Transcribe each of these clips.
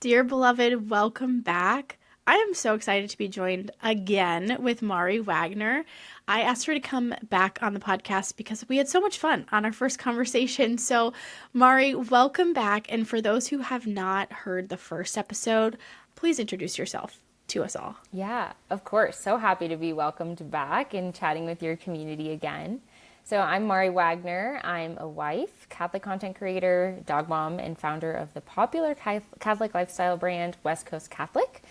Dear beloved, welcome back. I am so excited to be joined again with Mari Wagner. I asked her to come back on the podcast because we had so much fun on our first conversation. So, Mari, welcome back. And for those who have not heard the first episode, please introduce yourself to us all. Yeah, of course. So happy to be welcomed back and chatting with your community again. So I'm Mari Wagner. I'm a wife, Catholic content creator, dog mom, and founder of the popular Catholic lifestyle brand, West Coast Catholic.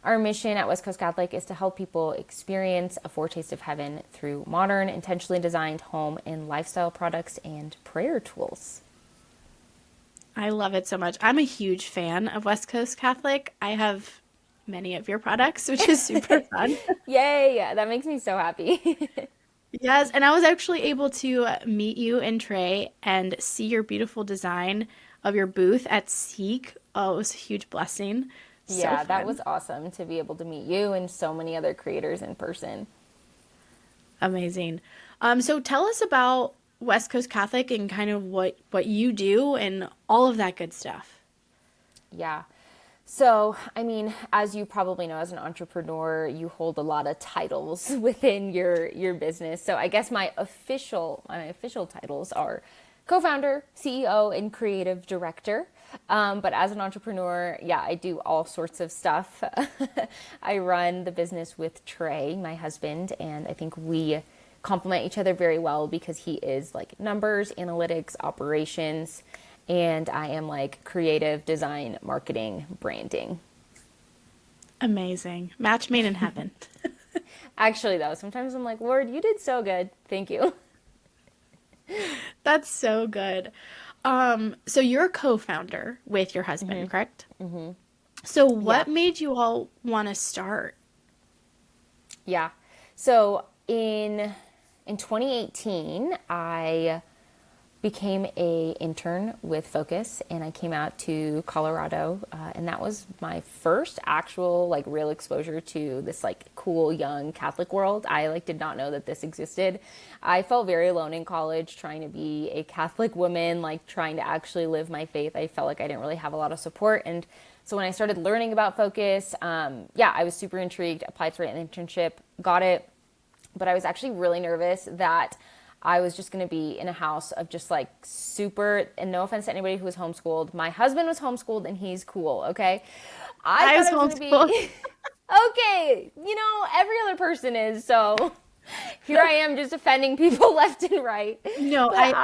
Our mission at West Coast Catholic is to help people experience a foretaste of heaven through modern, intentionally designed home and lifestyle products and prayer tools. I love it so much. I'm a huge fan of West Coast Catholic. I have many of your products, which is super fun. Yay! That makes me so happy. Yes, and I was actually able to meet you and Trey and see your beautiful design of your booth at Seek. Oh, it was a huge blessing. Yeah, that Fun. was awesome to be able to meet you and so many other creators in person. Amazing. So tell us about West Coast Catholic and kind of what you do and all of that good stuff. Yeah. So, as you probably know, as an entrepreneur, you hold a lot of titles within your business. So I guess my official titles are co-founder, CEO, and creative director. But as an entrepreneur, yeah, I do all sorts of stuff. I run the business with Trey, my husband, and I think we complement each other very well because he is like numbers, analytics, operations, and I am like creative design, marketing, branding. Amazing. Match made in heaven. Actually, though, sometimes I'm like, Lord, you did so good. Thank you. That's so good. So you're a co-founder with your husband, correct? Mm-hmm. So what Yeah. made you all want to start? Yeah. So in 2018, I became a intern with Focus, and I came out to Colorado, and that was my first actual like real exposure to this like cool young Catholic world. I like did not know that this existed. I felt very alone in college trying to be a Catholic woman, like trying to actually live my faith. I felt like I didn't really have a lot of support, and so when I started learning about Focus, I was super intrigued, applied for an internship, got it, but I was actually really nervous that I was just going to be in a house of just like super, and no offense to anybody who was homeschooled. My husband was homeschooled and he's cool, okay? I was I thought I was going homeschooled. to be, okay, every other person is, so here I am just offending people left and right. No, But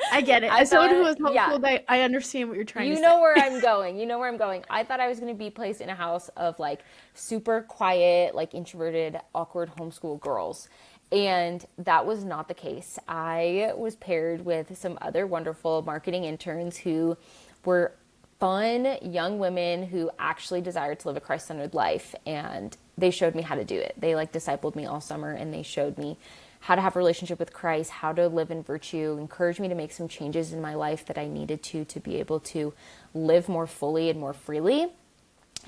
I get it. I As someone who thought, was homeschooled, I understand what you're trying to you say. know where I'm going. You know where I'm going. I thought I was going to be placed in a house of like super quiet, like introverted, awkward homeschool girls. And that was not the case. I was paired with some other wonderful marketing interns who were fun young women who actually desired to live a Christ-centered life. And they showed me how to do it. They like discipled me all summer, and they showed me how to have a relationship with Christ, how to live in virtue, encouraged me to make some changes in my life that I needed to be able to live more fully and more freely.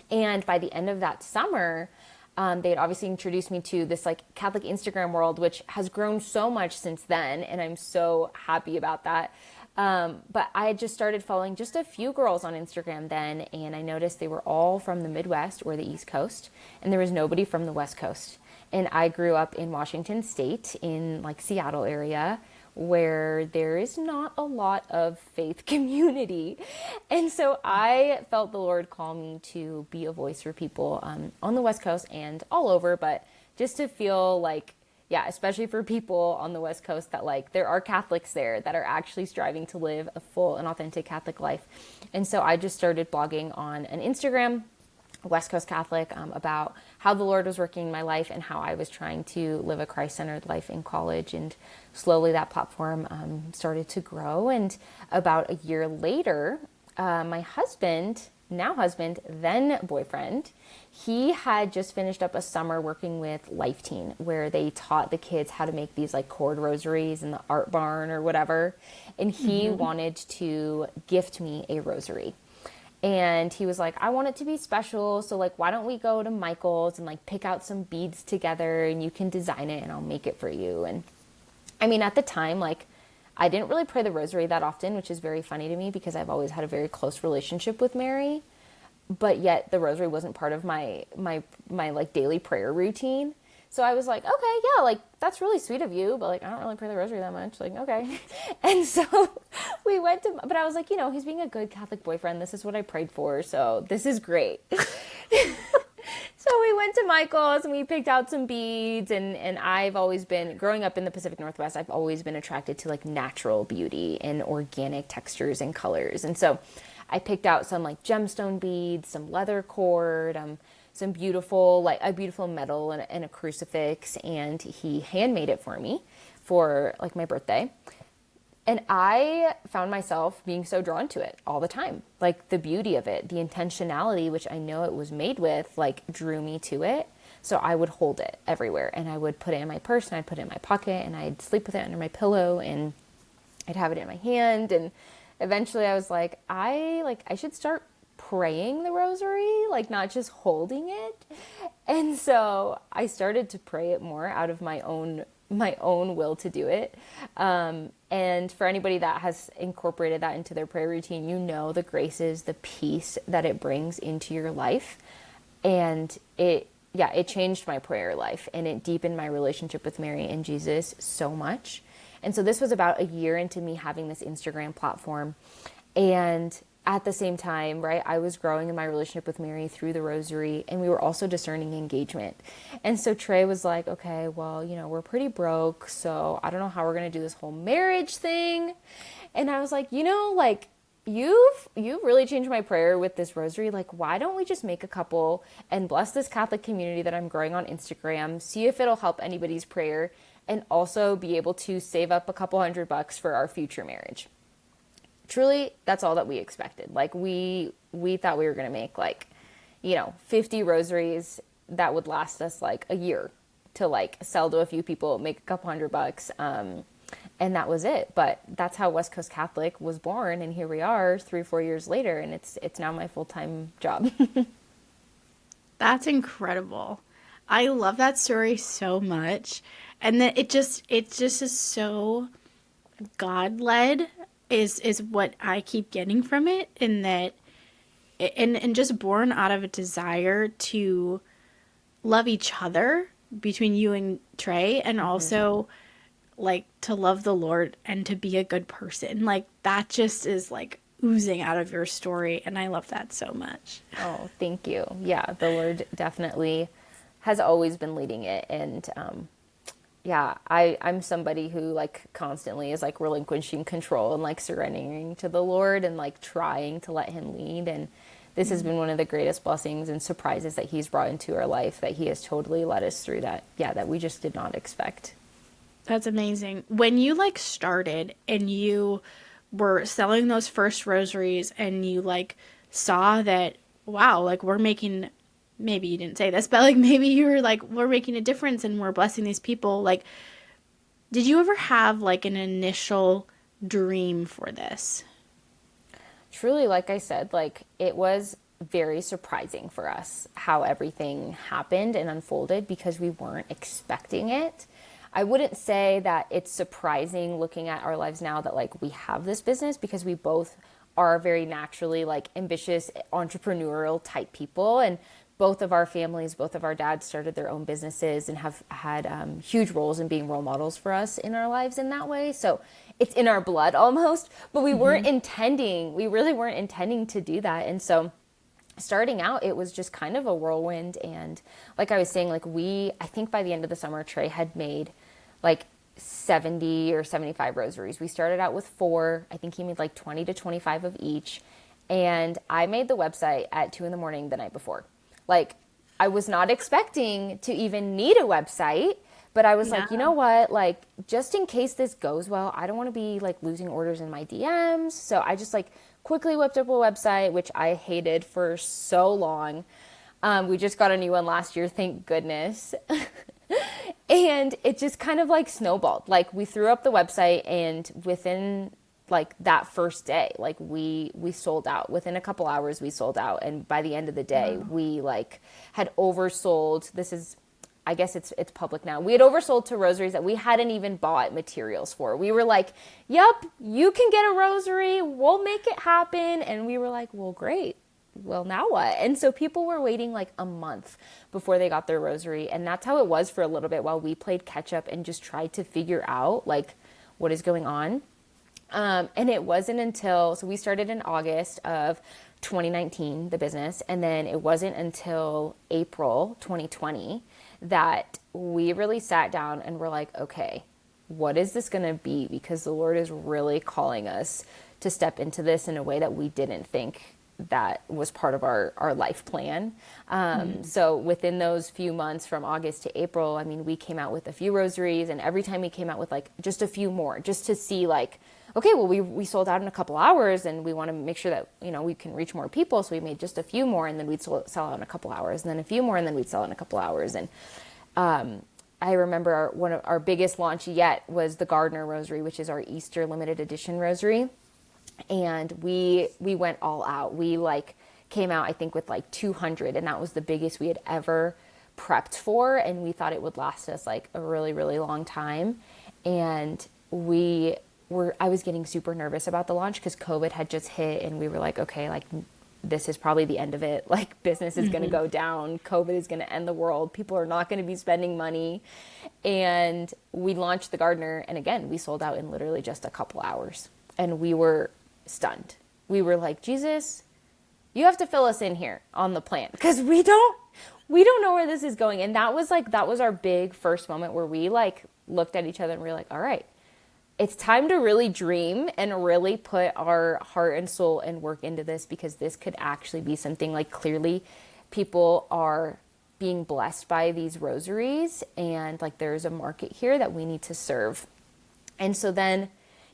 And by the end of that summer, they had obviously introduced me to this like Catholic Instagram world, which has grown so much since then, and I'm so happy about that. But I had just started following just a few girls on Instagram then, and I noticed they were all from the Midwest or the East Coast, and there was nobody from the West Coast. And I grew up in Washington State, in like Seattle area, where there is not a lot of faith community. And so I felt the Lord call me to be a voice for people on the West Coast and all over, but just to feel like, yeah, especially for people on the West Coast, that like there are Catholics there that are actually striving to live a full and authentic Catholic life. And so I just started blogging on an Instagram, West Coast Catholic, about how the Lord was working in my life and how I was trying to live a Christ-centered life in college. And slowly that platform started to grow. And about a year later, my husband, now husband, then boyfriend, he had just finished up a summer working with Life Teen, where they taught the kids how to make these like cord rosaries in the art barn or whatever. And he wanted to gift me a rosary. And he was like, I want it to be special. So like, why don't we go to Michael's and like pick out some beads together and you can design it and I'll make it for you. And I mean, at the time, like I didn't really pray the rosary that often, which is very funny to me because I've always had a very close relationship with Mary, but yet the rosary wasn't part of my like daily prayer routine. So I was like, okay, yeah, like that's really sweet of you, but like I don't really pray the rosary that much. Like, okay. And so we went to, but I was like, he's being a good Catholic boyfriend. This is what I prayed for. So this is great. So we went to Michael's and we picked out some beads, and I've always been, growing up in the Pacific Northwest, I've always been attracted to like natural beauty and organic textures and colors. And so I picked out some like gemstone beads, some leather cord, some beautiful, like a beautiful medal and a crucifix, and he handmade it for me for like my birthday. And I found myself being so drawn to it all the time. Like the beauty of it, the intentionality, which I know it was made with, like drew me to it. So I would hold it everywhere, and I would put it in my purse, and I'd put it in my pocket, and I'd sleep with it under my pillow, and I'd have it in my hand. And eventually I was like, I should start praying the rosary, like not just holding it. And so I started to pray it more out of my own will to do it. And for anybody that has incorporated that into their prayer routine, the graces, the peace that it brings into your life. And it changed my prayer life, and it deepened my relationship with Mary and Jesus so much. And so this was about a year into me having this Instagram platform. And at the same time, right, I was growing in my relationship with Mary through the rosary, and we were also discerning engagement. And so Trey was like, okay, well, we're pretty broke, so I don't know how we're going to do this whole marriage thing. And I was like, like, you've really changed my prayer with this rosary. Like, why don't we just make a couple and bless this Catholic community that I'm growing on Instagram, see if it'll help anybody's prayer, and also be able to save up a couple $100 for our future marriage. Truly, that's all that we expected. Like we thought we were going to make 50 rosaries that would last us like a year to like sell to a few people, make a couple $100. And that was it. But that's how West Coast Catholic was born. And here we are 3 or 4 years later, and it's now my full-time job. That's incredible. I love that story so much. And that it just is so God-led is what I keep getting from it, in that and just born out of a desire to love each other between you and Trey, and also like to love the Lord and to be a good person. Like that just is like oozing out of your story, and I love that so much. Oh, thank you. Yeah, the Lord definitely has always been leading it. And I'm somebody who like constantly is like relinquishing control and like surrendering to the Lord and like trying to let him lead. And this has been one of the greatest blessings and surprises that he's brought into our life, that he has totally led us through that we just did not expect. That's amazing. When you like started and you were selling those first rosaries, and you like saw that, wow, like we're making, maybe you didn't say this, but like maybe you were like, we're making a difference and we're blessing these people. Like, did you ever have like an initial dream for this? Truly, like I said, like it was very surprising for us how everything happened and unfolded, because we weren't expecting it. I wouldn't say that it's surprising looking at our lives now that like we have this business, because we both are very naturally like ambitious, entrepreneurial type people. And both of our families, both of our dads started their own businesses and have had huge roles in being role models for us in our lives in that way. So it's in our blood almost, but we really weren't intending to do that. And so starting out, it was just kind of a whirlwind. And like I was saying, like I think by the end of the summer, Trey had made like 70 or 75 rosaries. We started out with 4. I think he made like 20 to 25 of each. And I made the website at 2 a.m. the night before. Like, I was not expecting to even need a website, but I was like, you know what? Like, just in case this goes well, I don't want to be like losing orders in my DMs. So I just like quickly whipped up a website, which I hated for so long. We just got a new one last year, thank goodness. And it just kind of like snowballed. Like we threw up the website, and within like that first day, like we sold out. Within a couple hours we sold out, and by the end of the day we like had oversold. I guess it's public now. We had oversold to rosaries that we hadn't even bought materials for. We were like, yep, you can get a rosary. We'll make it happen. And we were like, well, great. Well, now what? And so people were waiting like a month before they got their rosary. And that's how it was for a little bit while we played catch up and just tried to figure out like what is going on. And it wasn't until, so we started in August of 2019, the business. And then it wasn't until April 2020 that we really sat down and were like, okay, what is this going to be? Because the Lord is really calling us to step into this in a way that we didn't think that was part of our life plan. So within those few months from August to April, I mean, we came out with a few rosaries, and every time we came out with like just a few more, just to see like, okay, well, we sold out in a couple hours and we want to make sure that, you know, we can reach more people. So we made just a few more, and then we'd sell out in a couple hours, and then a few more, and then we'd sell in a couple hours. And I remember one of our biggest launch yet was the Gardner Rosary, which is our Easter limited edition rosary. And we went all out. We like came out, I think, with like 200, and that was the biggest we had ever prepped for. And we thought it would last us like a really, really long time. And I was getting super nervous about the launch because COVID had just hit, and we were like, okay, like this is probably the end of it. Like business is going to go down. COVID is going to end the world. People are not going to be spending money. And we launched the Gardner, and again, we sold out in literally just a couple hours. And we were stunned. We were like, Jesus, you have to fill us in here on the plan, because we don't know where this is going. And that was our big first moment where we like looked at each other and we were like, all right, it's time to really dream and really put our heart and soul and work into this, because this could actually be something like clearly people are being blessed by these rosaries, and like there's a market here that we need to serve. And so then,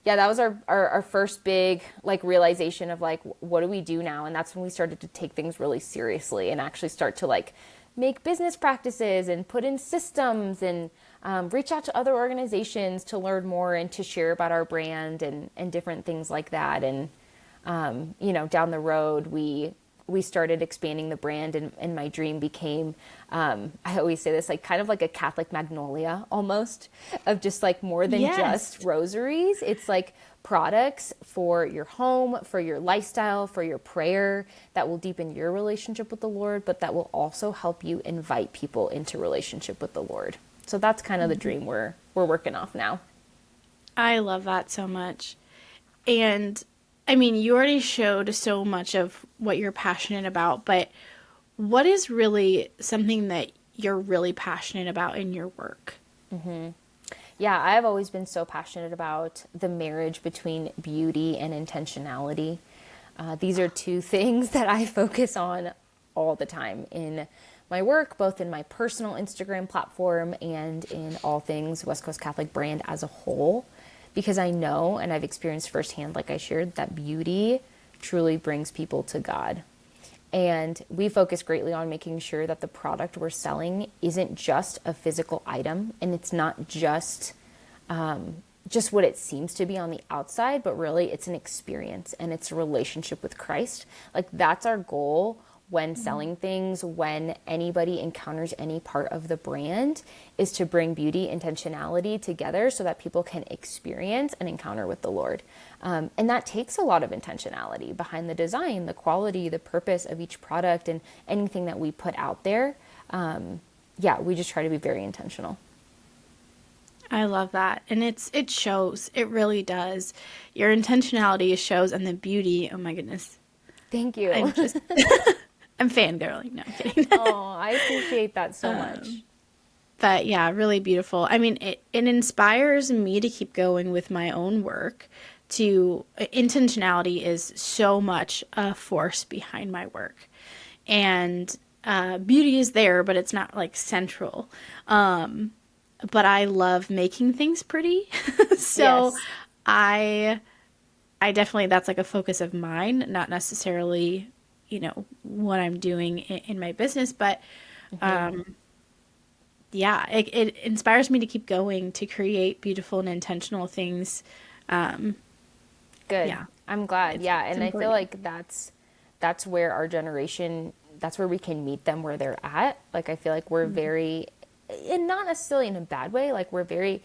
yeah, that was our first big like realization of like, what do we do now? And that's when we started to take things really seriously and actually start to like make business practices and put in systems and reach out to other organizations to learn more and to share about our brand and different things like that. And, you know, down the road, we started expanding the brand, and my dream became, I always say this, like kind of like a Catholic Magnolia almost, of just like more than just rosaries. It's like products for your home, for your lifestyle, for your prayer, that will deepen your relationship with the Lord, but that will also help you invite people into relationship with the Lord. So that's kind of the dream we're working off now. I love that so much. And I mean, you already showed so much of what you're passionate about, but what is really something that you're really passionate about in your work? Yeah, I've always been so passionate about the marriage between beauty and intentionality. These are two things that I focus on all the time in my work, both in my personal Instagram platform and in all things West Coast Catholic brand as a whole. Because I know, and I've experienced firsthand, like I shared, that beauty truly brings people to God. And we focus greatly on making sure that the product we're selling isn't just a physical item, and it's not just what it seems to be on the outside, but really it's an experience and it's a relationship with Christ. Like that's our goal when selling things, when anybody encounters any part of the brand, is to bring beauty, intentionality together so that people can experience an encounter with the Lord. And that takes a lot of intentionality behind the design, the quality, the purpose of each product, and anything that we put out there. We just try to be very intentional. I love that. And it shows. It really does. Your intentionality shows, and the beauty, oh my goodness. Thank you. I'm fangirling. No, I'm kidding. Oh, I appreciate that so much. But yeah, really beautiful. I mean, it inspires me to keep going with my own work. Intentionality is so much a force behind my work. And beauty is there, but it's not like central. But I love making things pretty. So yes. I definitely, that's like a focus of mine, not necessarily, you know, what I'm doing in my business, but it inspires me to keep going, to create beautiful and intentional things. Good. Yeah. I'm glad. Yeah. And I feel like that's where our generation, that's where we can meet them where they're at. Like, I feel like we're very, and not necessarily in a bad way. Like we're very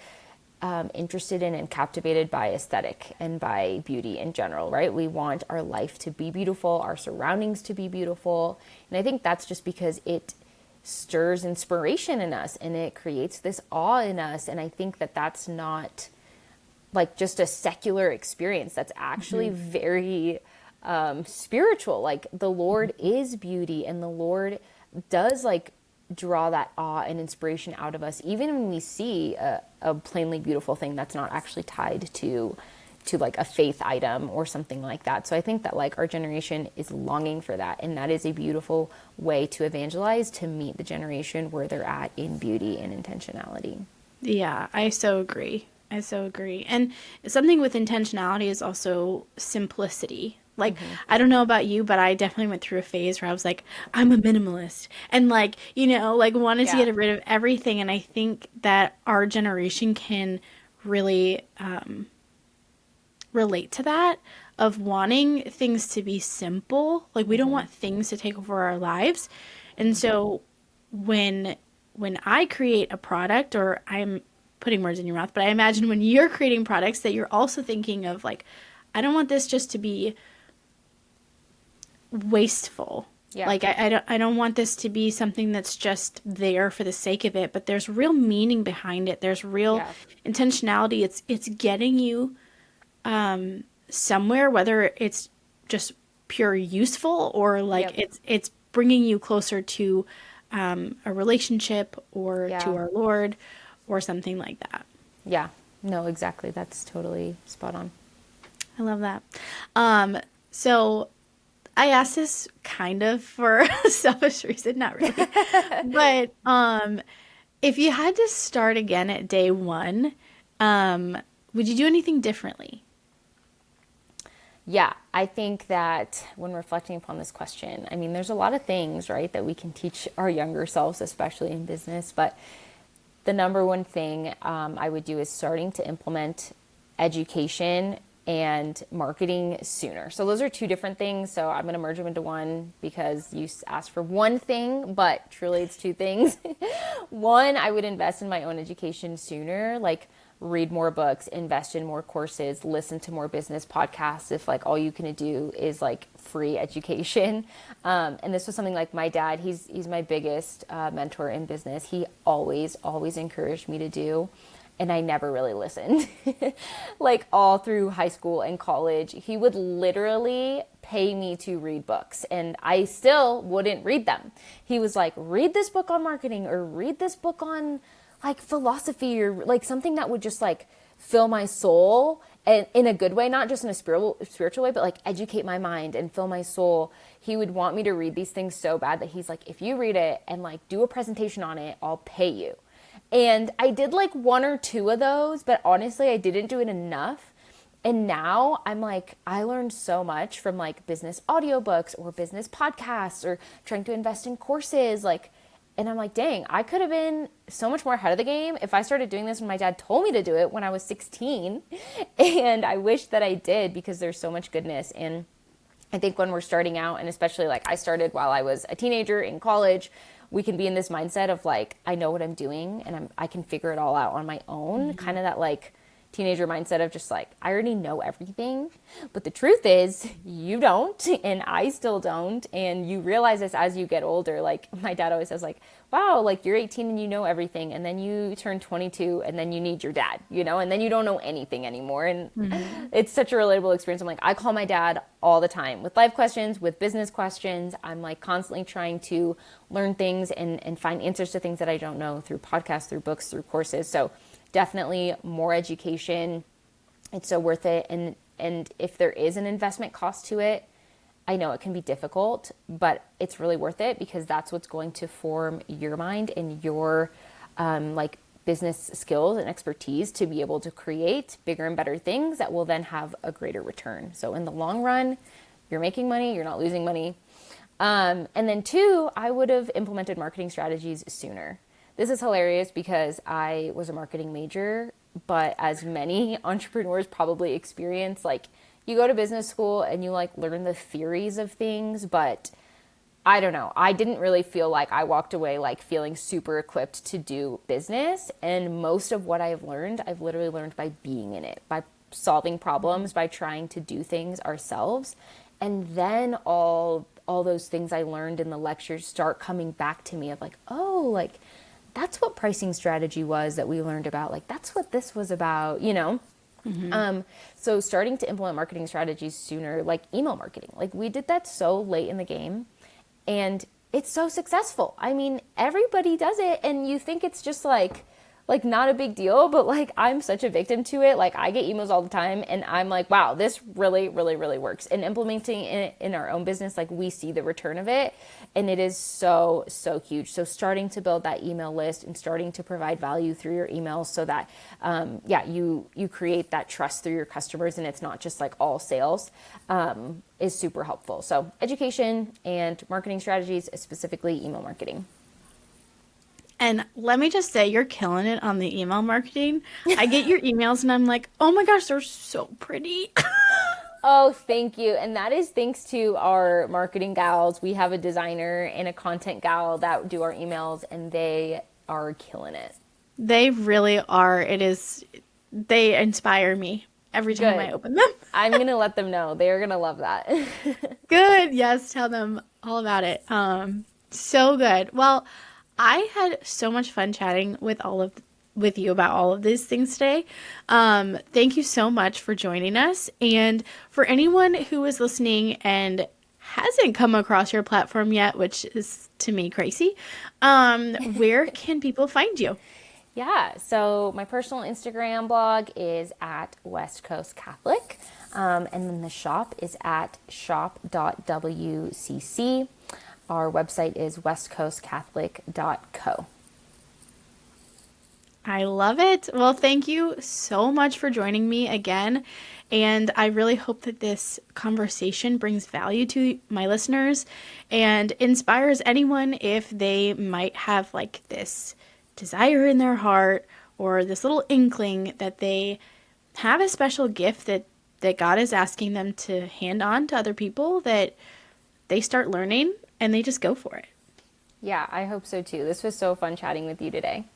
interested in and captivated by aesthetic and by beauty in general, right? We want our life to be beautiful, our surroundings to be beautiful. And I think that's just because it stirs inspiration in us and it creates this awe in us. And I think that that's not like just a secular experience. That's actually very spiritual. Like the Lord is beauty, and the Lord does like draw that awe and inspiration out of us, even when we see a plainly beautiful thing that's not actually tied to like a faith item or something like that. So I think that like our generation is longing for that, and that is a beautiful way to evangelize, to meet the generation where they're at in beauty and intentionality. Yeah, I so agree. I so agree. And something with intentionality is also simplicity. Like, I don't know about you, but I definitely went through a phase where I was like, I'm a minimalist. And like, like wanted to Yeah. get rid of everything. And I think that our generation can really relate to that, of wanting things to be simple. Like we don't want things to take over our lives. And so when I create a product, or I'm putting words in your mouth, but I imagine when you're creating products that you're also thinking of like, I don't want this just to be wasteful. Yeah. Like I don't want this to be something that's just there for the sake of it, but there's real meaning behind it. There's real intentionality. It's getting you somewhere, whether it's just pure useful or like it's bringing you closer to a relationship or to our Lord or something like that. Yeah, no, exactly. That's totally spot on. I love that. So I asked this kind of for a selfish reason, not really, but if you had to start again at day one, would you do anything differently? Yeah, I think that when reflecting upon this question, I mean, there's a lot of things, right, that we can teach our younger selves, especially in business. But the number one thing I would do is starting to implement education and marketing sooner. So those are two different things. So I'm going to merge them into one because you asked for one thing, but truly it's two things. One, I would invest in my own education sooner, like read more books, invest in more courses, listen to more business podcasts if like all you can do is like free education. And this was something like my dad, he's my biggest mentor in business. He always encouraged me to do. And I never really listened. Like all through high school and college, he would literally pay me to read books and I still wouldn't read them. He was like, read this book on marketing or read this book on like philosophy or like something that would just like fill my soul and in a good way, not just in a spiritual way, but like educate my mind and fill my soul. He would want me to read these things so bad that he's like, if you read it and like do a presentation on it, I'll pay you. And I did like one or two of those, but honestly, I didn't do it enough. And now I'm like, I learned so much from like business audiobooks or business podcasts or trying to invest in courses. Like, and I'm like, dang, I could have been so much more ahead of the game if I started doing this when my dad told me to do it when I was 16. And I wish that I did because there's so much goodness. And I think when we're starting out, and especially like I started while I was a teenager in college, we can be in this mindset of like, I know what I'm doing and I can figure it all out on my own. Kind of that like teenager mindset of just like, I already know everything. But the truth is you don't, and I still don't. And you realize this as you get older. Like my dad always says like, wow, like you're 18 and you know everything. And then you turn 22 and then you need your dad, and then you don't know anything anymore. And it's such a relatable experience. I'm like, I call my dad all the time with life questions, with business questions. I'm like constantly trying to learn things and find answers to things that I don't know through podcasts, through books, through courses. So definitely more education. It's so worth it. And if there is an investment cost to it, I know it can be difficult, but it's really worth it because that's what's going to form your mind and your like business skills and expertise to be able to create bigger and better things that will then have a greater return. So in the long run, you're making money, you're not losing money. And then two, I would have implemented marketing strategies sooner. This is hilarious because I was a marketing major, but as many entrepreneurs probably experience, like you go to business school and you like learn the theories of things, but I don't know. I didn't really feel like I walked away like feeling super equipped to do business. And most of what I've learned, I've literally learned by being in it, by solving problems, by trying to do things ourselves. And then all those things I learned in the lectures start coming back to me of like, oh, like that's what pricing strategy was that we learned about. Like that's what this was about, you know? So starting to implement marketing strategies sooner, like email marketing, like we did that so late in the game. And it's so successful. I mean, everybody does it and you think it's just like not a big deal, but like I'm such a victim to it. Like I get emails all the time and I'm like, wow, this really, really, really works. And implementing it in our own business, like we see the return of it and it is so, so huge. So starting to build that email list and starting to provide value through your emails so that, you create that trust through your customers and it's not just like all sales, is super helpful. So education and marketing strategies, specifically email marketing. And let me just say, you're killing it on the email marketing. I get your emails and I'm like, oh my gosh, they're so pretty. Oh, thank you. And that is thanks to our marketing gals. We have a designer and a content gal that do our emails and they are killing it. They really are. They inspire me every time Good. I open them. I'm going to let them know. They're going to love that. Good. Yes. Tell them all about it. So good. Well, I had so much fun chatting with you about all of these things today. Thank you so much for joining us. And for anyone who is listening and hasn't come across your platform yet, which is to me crazy, where can people find you? Yeah, so my personal Instagram blog is at West Coast Catholic, and then the shop is at shop.wcc. Our website is westcoastcatholic.co. I love it. Well, thank you so much for joining me again. And I really hope that this conversation brings value to my listeners and inspires anyone if they might have like this desire in their heart or this little inkling that they have a special gift that God is asking them to hand on to other people, that they start learning and they just go for it. Yeah, I hope so too. This was so fun chatting with you today.